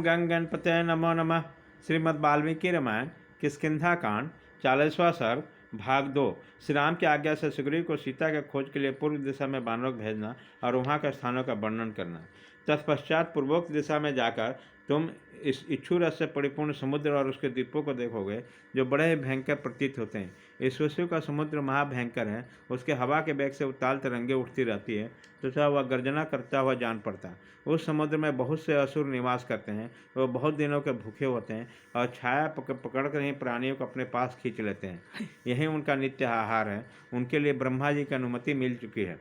गंग गणपते नमो नमः। श्रीमद् वाल्मीकि रामायण किष्किंधा कांड 40वां सर्ग भाग 2। श्री राम की आज्ञा से सुग्रीव को सीता के खोज के लिए पूर्व दिशा में बानरों को भेजना और वहाँ के स्थानों का वर्णन करना। तत्पश्चात पूर्वोक्त दिशा में जाकर तुम इस इच्छू रस से परिपूर्ण समुद्र और उसके द्वीपों को देखोगे, जो बड़े ही भयंकर प्रतीत होते हैं। इस विश्व का समुद्र महाभयंकर है, उसके हवा के वेग से उताल तरंगे उठती रहती है तथा वह गर्जना करता हुआ जान पड़ता है। उस समुद्र में बहुत से असुर निवास करते हैं, वह बहुत दिनों के भूखे होते हैं और छाया पकड़ कर ही प्राणियों को अपने पास खींच लेते हैं। यही उनका नित्य आहार है। उनके लिए ब्रह्मा जी की अनुमति मिल चुकी है।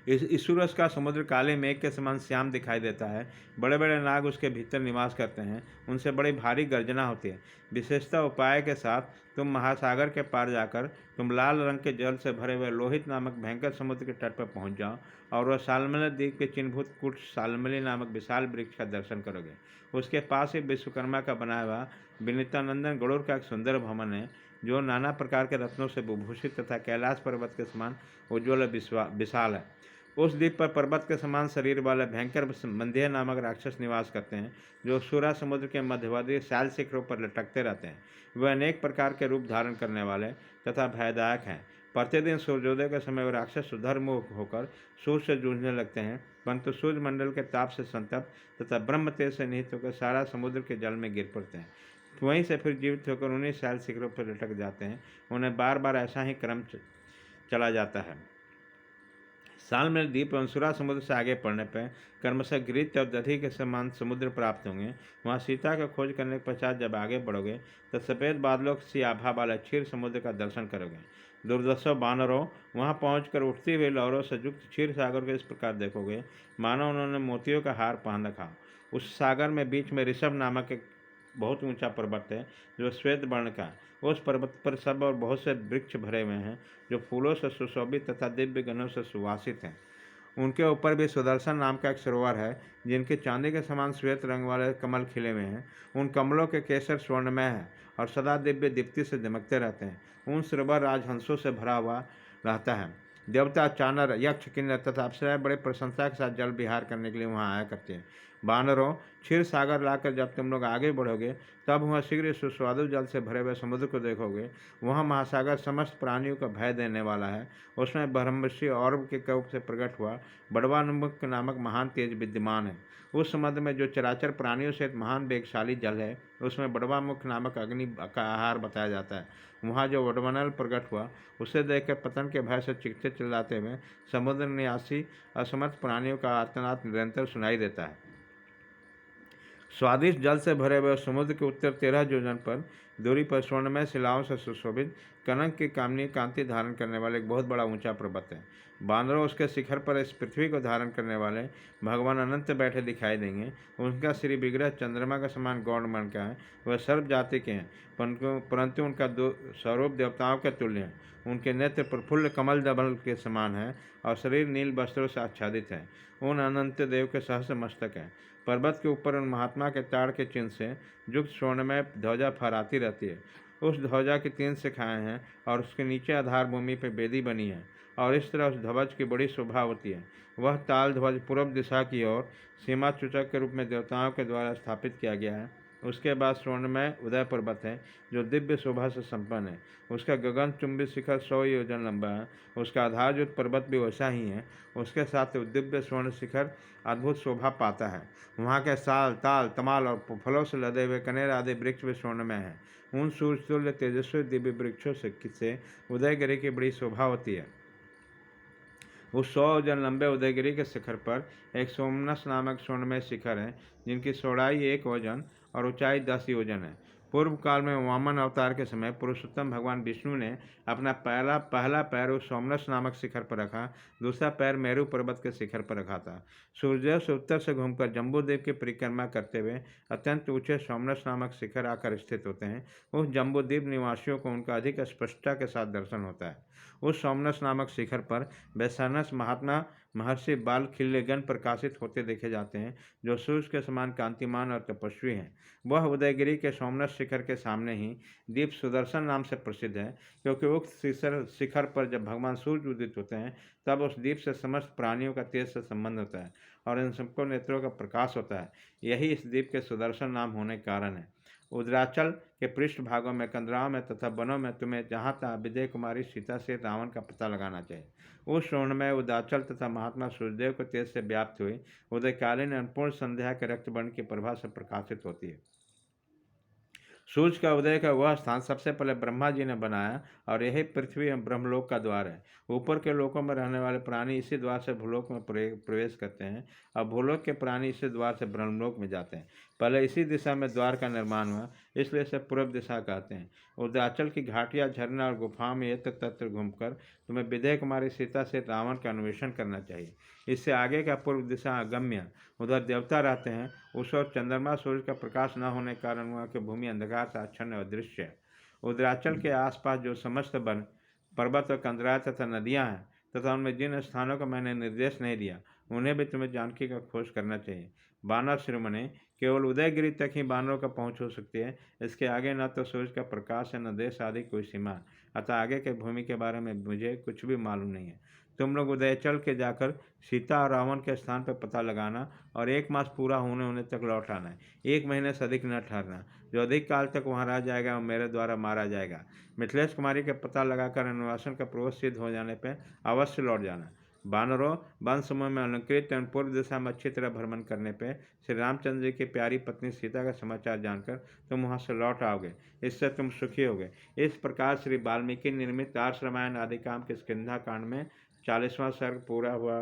इस सूरज का समुद्र काले मेघ के समान श्याम दिखाई देता है। बड़े बड़े नाग उसके भीतर निवास करते हैं, उनसे बड़ी भारी गर्जना होती है। विशेषता उपाय के साथ तुम महासागर के पार जाकर तुम लाल रंग के जल से भरे हुए लोहित नामक भयंकर समुद्र के तट पर पहुंच जाओ और वह सालमली द्वीप के चिन्हभूत कुट सालमली नामक विशाल वृक्ष का दर्शन करोगे। उसके पास ही विश्वकर्मा का बनाया हुआ विनीतानंदन गरुड़ का एक सुंदर भवन है, जो नाना प्रकार के रत्नों से विभूषित तथा कैलाश पर्वत के समान उज्ज्वल विशाल है। उस द्वीप पर पर्वत के समान शरीर वाले भयंकर मंदेह नामक राक्षस निवास करते हैं, जो सूरा समुद्र के मध्यवर्ती शैल शिखरों पर लटकते रहते हैं। वे अनेक प्रकार के रूप धारण करने वाले तथा भयदायक हैं। प्रतिदिन सूर्योदय के समय वे राक्षस सुधर्मुख होकर सूर्य से जूझने लगते हैं, परंतु सूर्य मंडल के ताप से संतप्त तथा ब्रह्म तेज से निहित होकर सारा समुद्र के जल में गिर पड़ते हैं। वहीं से फिर जीवित होकर उन्हीं शैल शिखरों पर लटक जाते हैं। उन्हें बार बार ऐसा ही क्रम चला जाता है। साल में द्वीप अंसुरा समुद्र से आगे पड़ने पर क्रमशः गिरित और दधी के समान समुद्र प्राप्त होंगे। वहाँ सीता का खोज करने के पश्चात जब आगे बढ़ोगे तो सफ़ेद बादलों सी आभा वाला क्षीर समुद्र का दर्शन करोगे। दुर्दशा बानरों, वहाँ पहुंचकर उठती हुई लहरों से युक्त क्षीर सागर को इस प्रकार देखोगे मानो उन्होंने मोतियों का हार पहन रखा। उस सागर में बीच में ऋषभ नामक एक बहुत ऊंचा पर्वत है, जो श्वेत वर्ण का। उस पर्वत पर सब और बहुत से वृक्ष भरे हुए हैं, जो फूलों से सुशोभित तथा दिव्य गणों से सुवासित हैं। उनके ऊपर भी सुदर्शन नाम का एक सरोवर है, जिनके चांदी के समान श्वेत रंग वाले कमल खिले हुए हैं। उन कमलों के केसर स्वर्णमय है और सदा दिव्य दीप्ति से दमकते रहते हैं। उन सरोवर राजहंसों से भरा हुआ रहता है। देवता, चानर, यक्ष, किन्नर तथा अप्सराएं बड़े प्रशंसा के साथ जल विहार करने के लिए वहाँ आया करते हैं। बानरों, क्षीर सागर लाकर जब तुम लोग आगे बढ़ोगे तब वहाँ शीघ्र सुस्वादु जल से भरे हुए समुद्र को देखोगे। वहाँ महासागर समस्त प्राणियों का भय देने वाला है। उसमें ब्रह्मर्षि औरव के कोप से प्रकट हुआ बड़वानुमुख नामक महान तेज विद्यमान है। उस समुद्र में जो चराचर प्राणियों से महान वेगशाली जल है, उसमें बड़वामुख नामक अग्नि का आहार बताया जाता है। वहाँ जो वडमनल प्रकट हुआ, उसे देखकर पतन के भय से चीखते चिल्लाते हुए समुद्र निवासी असमर्थ प्राणियों का आर्तनाद निरंतर सुनाई देता है। स्वादिष्ट जल से भरे हुए समुद्र के उत्तर 13 योजन पर दूरी पर स्वर्णमय शिलाओं से सुशोभित कनक की कामनी कांति धारण करने वाले एक बहुत बड़ा ऊंचा पर्वत है। बानरों, उसके शिखर पर इस पृथ्वी को धारण करने वाले भगवान अनंत बैठे दिखाई देंगे। उनका श्री विग्रह चंद्रमा का समान गौड़मण का है। वह सर्व जाति के हैं, परंतु उनका स्वरूप देवताओं के तुल्य है। उनके नेत्र प्रफुल्ल कमल दबल के समान है और शरीर नील वस्त्रों से आच्छादित है। उन अनंत देव के सहस्र मस्तक है। पर्वत के ऊपर उन महात्मा के ताड़ के चिन्ह से युक्त स्वर्णमय ध्वजा फहराती रहती है। उस ध्वजा की 3 शिखाएं हैं और उसके नीचे आधार भूमि पर बेदी बनी है और इस तरह उस ध्वज की बड़ी शोभा होती है। वह ताल ध्वज पूर्व दिशा की ओर सीमा सूचक के रूप में देवताओं के द्वारा स्थापित किया गया है। उसके बाद स्वर्णमय उदय पर्वत है, जो दिव्य शोभा से संपन्न है। उसका गगन चुंबी शिखर 100 योजन लंबा है। उसका आधारयुक्त पर्वत भी वैसा ही है। उसके साथ दिव्य स्वर्ण शिखर अद्भुत शोभा पाता है। वहाँ के साल, ताल, तमाल और फलों से लदे हुए कनेर आदि वृक्ष भी स्वर्णमय हैं। उन सूर्यतुल्य तेजस्वी दिव्य वृक्षों से उदयगिरी की बड़ी शोभा होती है। उस 100 योजन लंबे उदयगिरी के शिखर पर एक सोमनस नामक स्वर्णमय शिखर है, जिनकी चौड़ाई 1 योजन और ऊंचाई 10 योजन है। पूर्व काल में वामन अवतार के समय पुरुषोत्तम भगवान विष्णु ने अपना पहला पैर उस सोमनस नामक शिखर पर रखा, दूसरा पैर मेरू पर्वत के शिखर पर रखा था। सूर्यदेव से उत्तर से घूमकर जम्बूद्वीप की परिक्रमा करते हुए अत्यंत ऊंचे सोमनस नामक शिखर आकर स्थित होते हैं। उस जम्बूद्वीप निवासियों को उनका अधिक स्पष्टता के साथ दर्शन होता है। उस सोमनस नामक शिखर पर वैशानस महात्मा महर्षि बाल खिल्लेगन प्रकाशित होते देखे जाते हैं, जो सूर्य के समान कांतिमान और तपस्वी हैं। वह उदयगिरी के सोमनस शिखर के सामने ही दीप सुदर्शन नाम से प्रसिद्ध है, क्योंकि उक्त शिखर पर जब भगवान सूर्य उदित होते हैं तब उस दीप से समस्त प्राणियों का तेज से संबंध होता है और इन सबको नेत्रों का प्रकाश होता है। यही इस द्वीप के सुदर्शन नाम होने के कारण है। उदराचल के पृष्ठ भागों में, कंदराओं में तथा वनों में तुम्हें जहाँ तहाँ विजय कुमारी सीता से रावण का पता लगाना चाहिए। उस श्रवण में उदाचल तथा महात्मा सूर्यदेव को तेज से व्याप्त हुई उदयकालीन अन्नपूर्ण संध्या के रक्तवर्ण की प्रभा से प्रकाशित होती है। सूर्य का उदय का वह स्थान सबसे पहले ब्रह्मा जी ने बनाया और यही पृथ्वी एवं ब्रह्मलोक का द्वार है। ऊपर के लोकों में रहने वाले प्राणी इसी द्वार से भूलोक में प्रवेश करते हैं और भूलोक के प्राणी इसी द्वार से ब्रह्मलोक में जाते हैं। पहले इसी दिशा में द्वार का निर्माण हुआ, इसलिए इसे पूर्व दिशा कहते हैं। उदयाचल की घाटियाँ, झरना और गुफाओं में यत्र तत्र घूमकर तुम्हें विजय कुमारी सीता से रावण का अन्वेषण करना चाहिए। इससे आगे का पूर्व दिशा अगम्य, उधर देवता रहते हैं। उस और चंद्रमा सूर्य का प्रकाश न होने के कारण वहाँ की भूमि अंधकार से आच्छन्न और अदृश्य है। उदराचल के आसपास जो समस्त वन, पर्वत और कंदराएं तथा नदियाँ हैं तथा उनमें जिन स्थानों का मैंने निर्देश नहीं दिया उन्हें भी तुम्हें जानकी का खोज करना चाहिए। बानर शिरोमणि, केवल उदयगिरी तक ही बानरों का पहुँच हो सकती है। इसके आगे न तो सूर्य का प्रकाश है न देश आदि कोई सीमा, अतः आगे के भूमि के बारे में मुझे कुछ भी मालूम नहीं है। तुम लोग उदयचल के जाकर सीता और रावण के स्थान पर पता लगाना और 1 मास पूरा होने तक लौट आना है। 1 महीने से अधिक न ठहरना। जो अधिक काल तक वहाँ रह जाएगा वो मेरे द्वारा मारा जाएगा। मिथिलेश कुमारी का पता लगाकर अनुवासन का प्रवेश सिद्ध हो जाने पर अवश्य लौट जाना। बानरों, वन समूह में अलंकृत एवं पूर्व दिशा में अच्छी तरह भ्रमण करने पर श्री रामचंद्र जी की प्यारी पत्नी सीता का समाचार जानकर तुम वहाँ से लौट आओगे। इससे तुम सुखी होगे। इस प्रकार श्री वाल्मीकि निर्मित आर्ष रामायण आदि काम के स्कंधा कांड में 40वां सर्ग पूरा हुआ।